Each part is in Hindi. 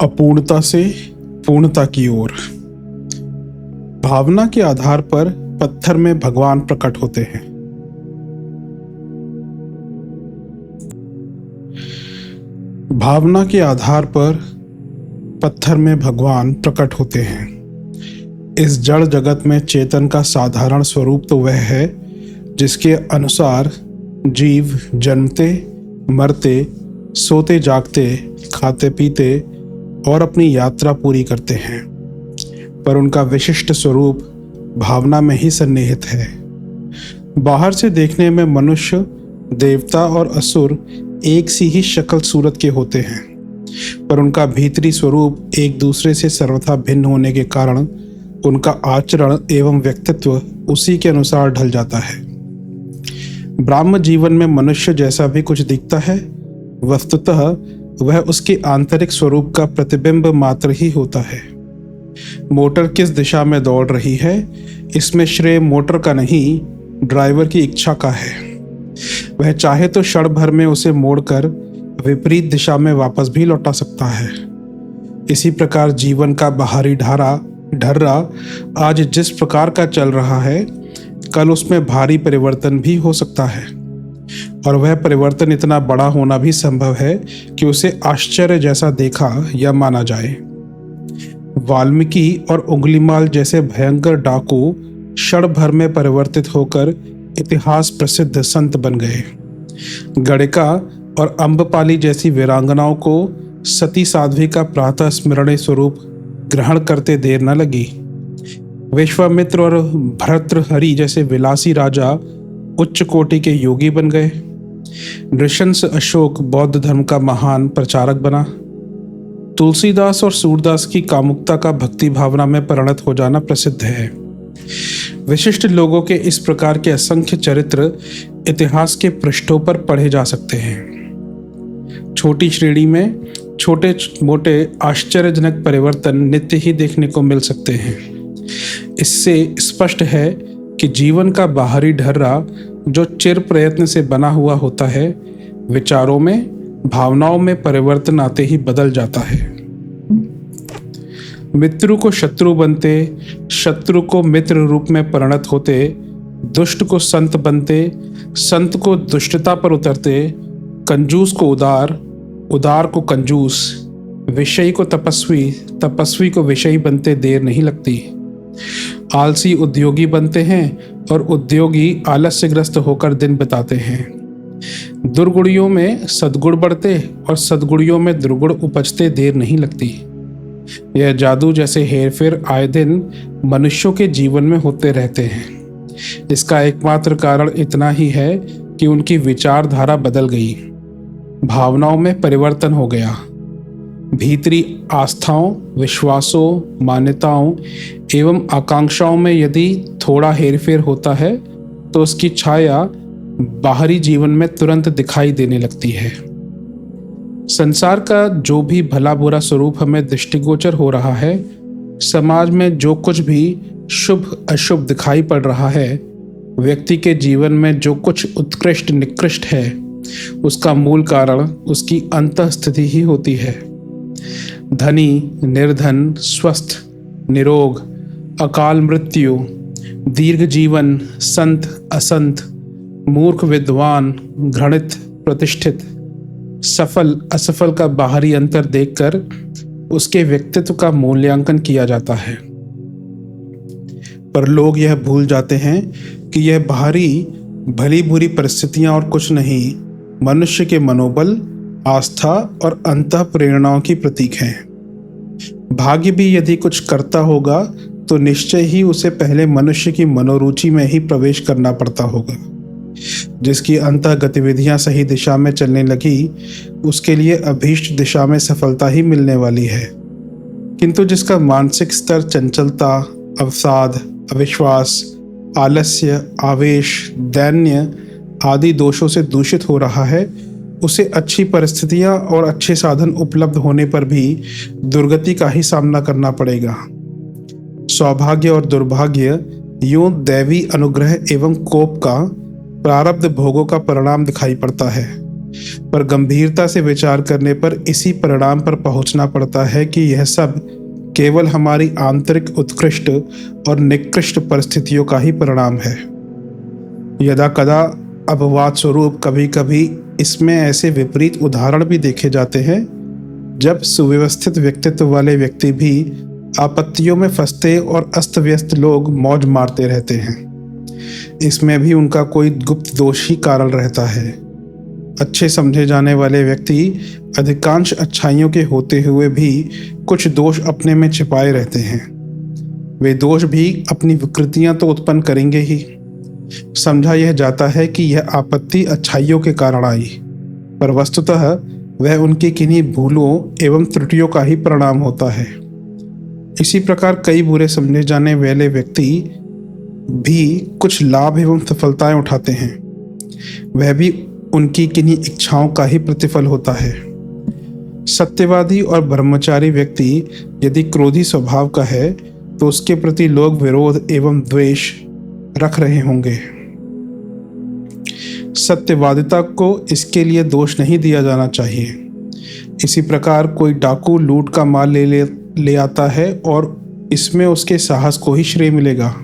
अपूर्णता से पूर्णता की ओर। भावना के आधार पर पत्थर में भगवान प्रकट होते हैं। भावना के आधार पर पत्थर में भगवान प्रकट होते हैं। इस जड़ जगत में चेतन का साधारण स्वरूप तो वह है जिसके अनुसार जीव जन्मते, मरते, सोते जागते, खाते पीते और अपनी यात्रा पूरी करते हैं, पर उनका विशिष्ट स्वरूप भावना में ही सन्निहित है। बाहर से देखने में मनुष्य, देवता और असुर एक सी ही शक्ल सूरत के होते हैं, पर उनका भीतरी स्वरूप एक दूसरे से सर्वथा भिन्न होने के कारण उनका आचरण एवं व्यक्तित्व उसी के अनुसार ढल जाता है। ब्राह्म जीवन में मनुष्य जैसा भी कुछ दिखता है, वस्तुतः वह उसके आंतरिक स्वरूप का प्रतिबिंब मात्र ही होता है। मोटर किस दिशा में दौड़ रही है, इसमें श्रेय मोटर का नहीं, ड्राइवर की इच्छा का है। वह चाहे तो क्षण भर में उसे मोड़कर विपरीत दिशा में वापस भी लौटा सकता है। इसी प्रकार जीवन का बाहरी ढर्रा आज जिस प्रकार का चल रहा है, कल उसमें भारी परिवर्तन भी हो सकता है, और वह परिवर्तन इतना बड़ा होना भी संभव है कि उसे आश्चर्य जैसा देखा या माना जाए। वाल्मीकि और उंगलीमाल जैसे भयंकर डाकू क्षण भर में परिवर्तित होकर इतिहास प्रसिद्ध संत बन गए। गणिका और अम्बपाली जैसी वीरांगनाओं को सती साध्वी का प्रातः स्मरणीय स्वरूप ग्रहण करते देर न लगी। विश्वामित्र और भर्तृहरि जैसे विलासी राजा उच्च कोटि के योगी बन गए। नृशंस अशोक बौद्ध धर्म का महान प्रचारक बना। तुलसीदास और सूरदास की कामुकता का भक्ति भावना में परिणत हो जाना प्रसिद्ध है। विशिष्ट लोगों के इस प्रकार के असंख्य चरित्र इतिहास के पृष्ठों पर पढ़े जा सकते हैं। छोटी श्रेणी में छोटे मोटे आश्चर्यजनक परिवर्तन नित्य ही देखने को मिल सकते हैं। इससे स्पष्ट है कि जीवन का बाहरी ढर्रा जो चिर प्रयत्न से बना हुआ होता है, विचारों में, भावनाओं में परिवर्तन आते ही बदल जाता है। मित्र को शत्रु बनते, शत्रु को मित्र रूप में परिणत होते, दुष्ट को संत बनते, संत को दुष्टता पर उतरते, कंजूस को उदार, उदार को कंजूस, विषयी को तपस्वी, तपस्वी को विषयी बनते देर नहीं लगती। आलसी उद्योगी बनते हैं और उद्योगी आलस्यग्रस्त होकर दिन बिताते हैं। दुर्गुणियों में सद्गुण बढ़ते और सद्गुणियों में दुर्गुण उपजते देर नहीं लगती। यह जादू जैसे हेरफेर आए दिन मनुष्यों के जीवन में होते रहते हैं। इसका एकमात्र कारण इतना ही है कि उनकी विचारधारा बदल गई, भावनाओं में परिवर्तन हो गया। भीतरी आस्थाओं, विश्वासों, मान्यताओं एवं आकांक्षाओं में यदि थोड़ा हेरफेर होता है तो उसकी छाया बाहरी जीवन में तुरंत दिखाई देने लगती है। संसार का जो भी भला बुरा स्वरूप हमें दृष्टिगोचर हो रहा है, समाज में जो कुछ भी शुभ अशुभ दिखाई पड़ रहा है, व्यक्ति के जीवन में जो कुछ उत्कृष्ट निकृष्ट है, उसका मूल कारण उसकी अंतःस्थिति ही होती है। धनी, निर्धन, स्वस्थ, निरोग, अकाल मृत्यु, दीर्घ जीवन, संत असंत, मूर्ख विद्वान, घृणित प्रतिष्ठित, सफल असफल का बाहरी अंतर देखकर उसके व्यक्तित्व का मूल्यांकन किया जाता है। पर लोग यह भूल जाते हैं कि यह बाहरी भली बुरी परिस्थितियां और कुछ नहीं, मनुष्य के मनोबल, आस्था और अंतः प्रेरणाओं की प्रतीक हैं। भाग्य भी यदि कुछ करता होगा तो निश्चय ही उसे पहले मनुष्य की मनोरुचि में ही प्रवेश करना पड़ता होगा। जिसकी अंतः गतिविधियां सही दिशा में चलने लगी, उसके लिए अभीष्ट दिशा में सफलता ही मिलने वाली है। किंतु जिसका मानसिक स्तर चंचलता, अवसाद, अविश्वास, आलस्य, आवेश, दैन्य आदि दोषों से दूषित हो रहा है, उसे अच्छी परिस्थितियां और अच्छे साधन उपलब्ध होने पर भी दुर्गति का ही सामना करना पड़ेगा। सौभाग्य और दुर्भाग्य यूं दैवी अनुग्रह एवं कोप का, प्रारब्ध भोगों का परिणाम दिखाई पड़ता है। पर गंभीरता से विचार करने पर इसी परिणाम पर पहुंचना पड़ता है कि यह सब केवल हमारी आंतरिक उत्कृष्ट और निकृष्ट परिस्थितियों का ही परिणाम है। यदा कदा अपवाद स्वरूप कभी कभी इसमें ऐसे विपरीत उदाहरण भी देखे जाते हैं जब सुव्यवस्थित व्यक्तित्व वाले व्यक्ति भी आपत्तियों में फंसते और अस्त व्यस्त लोग मौज मारते रहते हैं। इसमें भी उनका कोई गुप्त दोष ही कारण रहता है। अच्छे समझे जाने वाले व्यक्ति अधिकांश अच्छाइयों के होते हुए भी कुछ दोष अपने में छिपाए रहते हैं। वे दोष भी अपनी विकृतियां तो उत्पन्न करेंगे ही। समझा यह जाता है कि यह आपत्ति अच्छाइयों के कारण आई, पर वस्तुतः वह उनकी किन्हीं भूलों एवं त्रुटियों का ही परिणाम होता है। इसी प्रकार कई बुरे समझे जाने वाले व्यक्ति भी कुछ लाभ एवं सफलताएं उठाते हैं। वह भी उनकी किन्हीं इच्छाओं का ही प्रतिफल होता है। सत्यवादी और ब्रह्मचारी व्यक्ति यदि क्रोधी स्वभाव का है तो उसके प्रति लोग विरोध एवं द्वेष रख रहे होंगे। सत्यवादिता को इसके लिए दोष नहीं दिया जाना चाहिए। इसी प्रकार कोई डाकू लूट का माल ले आता है और इसमें उसके साहस को ही श्रेय मिलेगा।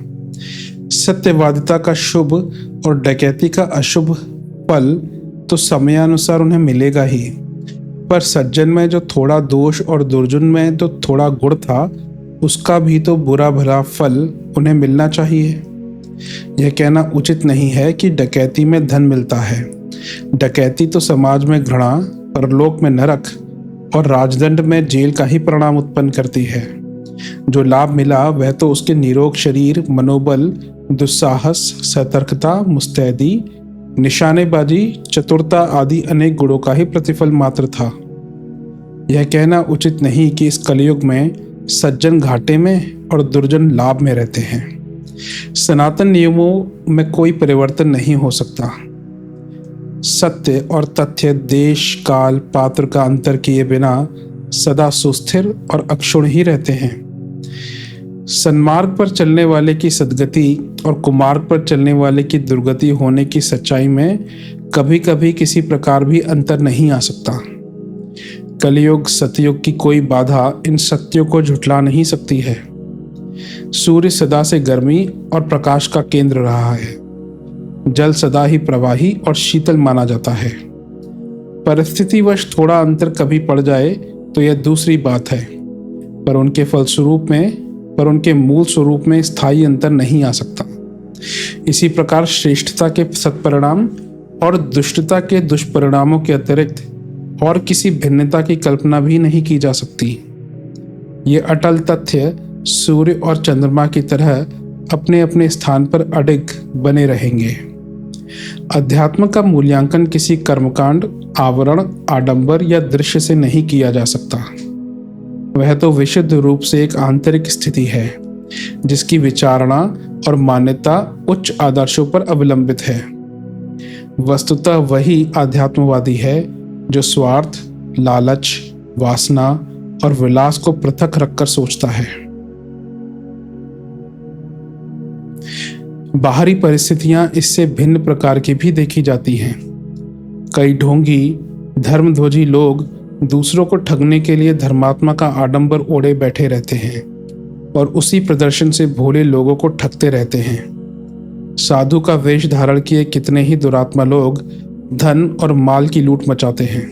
सत्यवादिता का शुभ और डकैती का अशुभ फल तो समयानुसार उन्हें मिलेगा ही, पर सज्जन में जो थोड़ा दोष और दुर्जन में जो थोड़ा गुण था उसका भी तो बुरा भला फल उन्हें मिलना चाहिए। यह कहना उचित नहीं है कि डकैती में धन मिलता है। डकैती तो समाज में घृणा, परलोक में नरक और राजदंड में जेल का ही परिणाम उत्पन्न करती है। जो लाभ मिला वह तो उसके निरोग शरीर, मनोबल, दुस्साहस, सतर्कता, मुस्तैदी, निशानेबाजी, चतुरता आदि अनेक गुणों का ही प्रतिफल मात्र था। यह कहना उचित नहीं कि इस कलयुग में सज्जन घाटे में और दुर्जन लाभ में रहते हैं। सनातन नियमों में कोई परिवर्तन नहीं हो सकता। सत्य और तथ्य देश, काल, पात्र का अंतर किए बिना सदा सुस्थिर और अक्षुण्ण ही रहते हैं। सन्मार्ग पर चलने वाले की सद्गति और कुमार्ग पर चलने वाले की दुर्गति होने की सच्चाई में कभी कभी किसी प्रकार भी अंतर नहीं आ सकता। कलयुग सतयुग की कोई बाधा इन सत्यों को झुठला नहीं सकती है। सूर्य सदा से गर्मी और प्रकाश का केंद्र रहा है। जल सदा ही प्रवाही और शीतल माना जाता है। परिस्थितिवश थोड़ा अंतर कभी पड़ जाए तो यह दूसरी बात है, पर उनके मूल स्वरूप में स्थायी अंतर नहीं आ सकता। इसी प्रकार श्रेष्ठता के सत्परिणाम और दुष्टता के दुष्परिणामों के अतिरिक्त और किसी भिन्नता की कल्पना भी नहीं की जा सकती। ये अटल तथ्य सूर्य और चंद्रमा की तरह अपने अपने स्थान पर अडिग बने रहेंगे। अध्यात्म का मूल्यांकन किसी कर्मकांड, आवरण, आडंबर या दृश्य से नहीं किया जा सकता। वह तो विशुद्ध रूप से एक आंतरिक स्थिति है जिसकी विचारणा और मान्यता उच्च आदर्शों पर अवलंबित है। वस्तुतः वही आध्यात्मवादी है जो स्वार्थ, लालच, वासना और विलास को पृथक रखकर सोचता है। बाहरी परिस्थितियां इससे भिन्न प्रकार की भी देखी जाती हैं। कई ढोंगी धर्मध्वजी लोग दूसरों को ठगने के लिए धर्मात्मा का आडंबर ओढ़े बैठे रहते हैं और उसी प्रदर्शन से भोले लोगों को ठगते रहते हैं। साधु का वेश धारण किए कितने ही दुरात्मा लोग धन और माल की लूट मचाते हैं।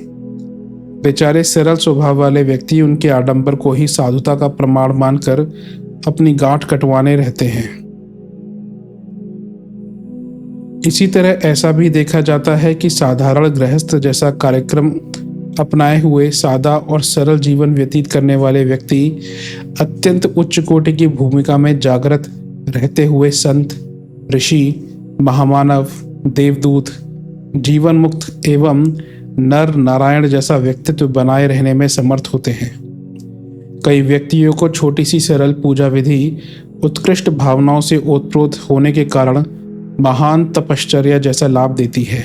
बेचारे सरल स्वभाव वाले व्यक्ति उनके आडंबर को ही साधुता का प्रमाण मानकर अपनी गांठ कटवाने रहते हैं। इसी तरह ऐसा भी देखा जाता है कि साधारण गृहस्थ जैसा कार्यक्रम अपनाए हुए सादा और सरल जीवन व्यतीत करने वाले व्यक्ति अत्यंत उच्च कोटि की भूमिका में जागृत रहते हुए संत, ऋषि, महामानव, देवदूत, जीवन मुक्त एवं नर नारायण जैसा व्यक्तित्व बनाए रहने में समर्थ होते हैं। कई व्यक्तियों को छोटी सी सरल पूजा विधि उत्कृष्ट भावनाओं से ओतप्रोत होने के कारण महान तपश्चर्या जैसा लाभ देती है,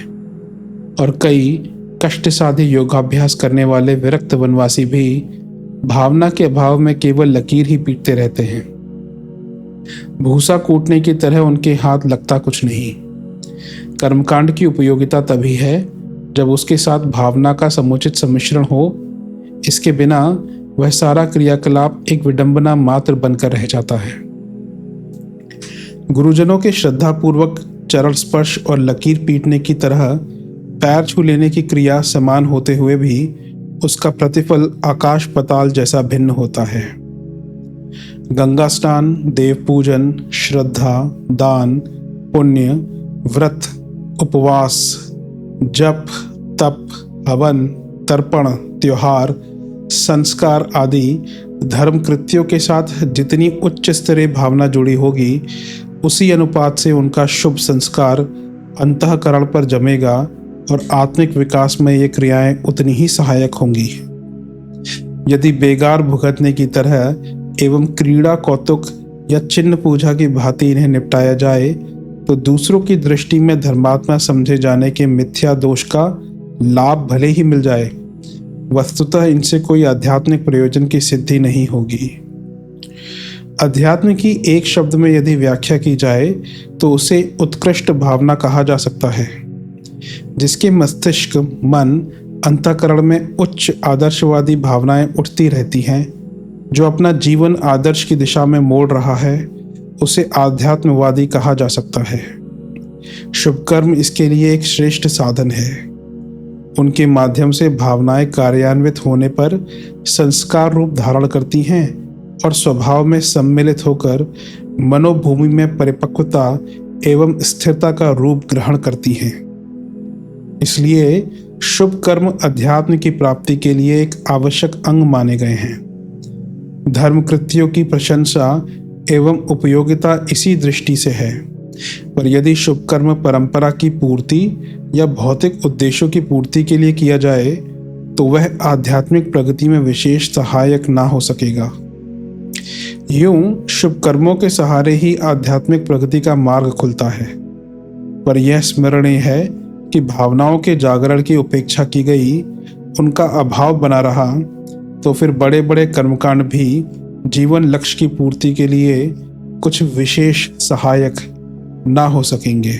और कई कष्ट साध्य योगाभ्यास करने वाले विरक्त वनवासी भी भावना के अभाव में केवल लकीर ही पीटते रहते हैं। भूसा कूटने की तरह उनके हाथ लगता कुछ नहीं। कर्मकांड की उपयोगिता तभी है जब उसके साथ भावना का समुचित सम्मिश्रण हो। इसके बिना वह सारा क्रियाकलाप एक विडंबना मात्र बनकर रह जाता है। गुरुजनों के श्रद्धापूर्वक चरण स्पर्श और लकीर पीटने की तरह पैर छू लेने की क्रिया समान होते हुए भी उसका प्रतिफल आकाश पताल जैसा भिन्न होता है। गंगा स्नान, देव पूजन, श्रद्धा, दान, पुण्य, व्रत, उपवास, जप, तप, हवन, तर्पण, त्योहार, संस्कार आदि धर्म कृत्यों के साथ जितनी उच्च स्तरीय भावना जुड़ी होगी, उसी अनुपात से उनका शुभ संस्कार अंतःकरण पर जमेगा और आत्मिक विकास में ये क्रियाएं उतनी ही सहायक होंगी। यदि बेगार भुगतने की तरह एवं क्रीड़ा कौतुक या चिन्ह पूजा की भांति इन्हें निपटाया जाए तो दूसरों की दृष्टि में धर्मात्मा समझे जाने के मिथ्या दोष का लाभ भले ही मिल जाए, वस्तुतः इनसे कोई आध्यात्मिक प्रयोजन की सिद्धि नहीं होगी। अध्यात्म की एक शब्द में यदि व्याख्या की जाए तो उसे उत्कृष्ट भावना कहा जा सकता है, जिसके मस्तिष्क, मन, अंतःकरण में उच्च आदर्शवादी भावनाएं उठती रहती हैं। जो अपना जीवन आदर्श की दिशा में मोड़ रहा है उसे आध्यात्मवादी कहा जा सकता है। शुभ कर्म इसके लिए एक श्रेष्ठ साधन है। उनके माध्यम से भावनाएं कार्यान्वित होने पर संस्कार रूप धारण करती हैं और स्वभाव में सम्मिलित होकर मनोभूमि में परिपक्वता एवं स्थिरता का रूप ग्रहण करती हैं। इसलिए शुभ कर्म अध्यात्म की प्राप्ति के लिए एक आवश्यक अंग माने गए हैं। धर्म कृत्यों की प्रशंसा एवं उपयोगिता इसी दृष्टि से है, पर यदि शुभ कर्म परंपरा की पूर्ति या भौतिक उद्देश्यों की पूर्ति के लिए किया जाए तो वह आध्यात्मिक प्रगति में विशेष सहायक ना हो सकेगा। यूं शुभ कर्मों के सहारे ही आध्यात्मिक प्रगति का मार्ग खुलता है, पर यह स्मरणीय है कि भावनाओं के जागरण की उपेक्षा की गई, उनका अभाव बना रहा तो फिर बड़े बड़े कर्मकांड भी जीवन लक्ष्य की पूर्ति के लिए कुछ विशेष सहायक ना हो सकेंगे।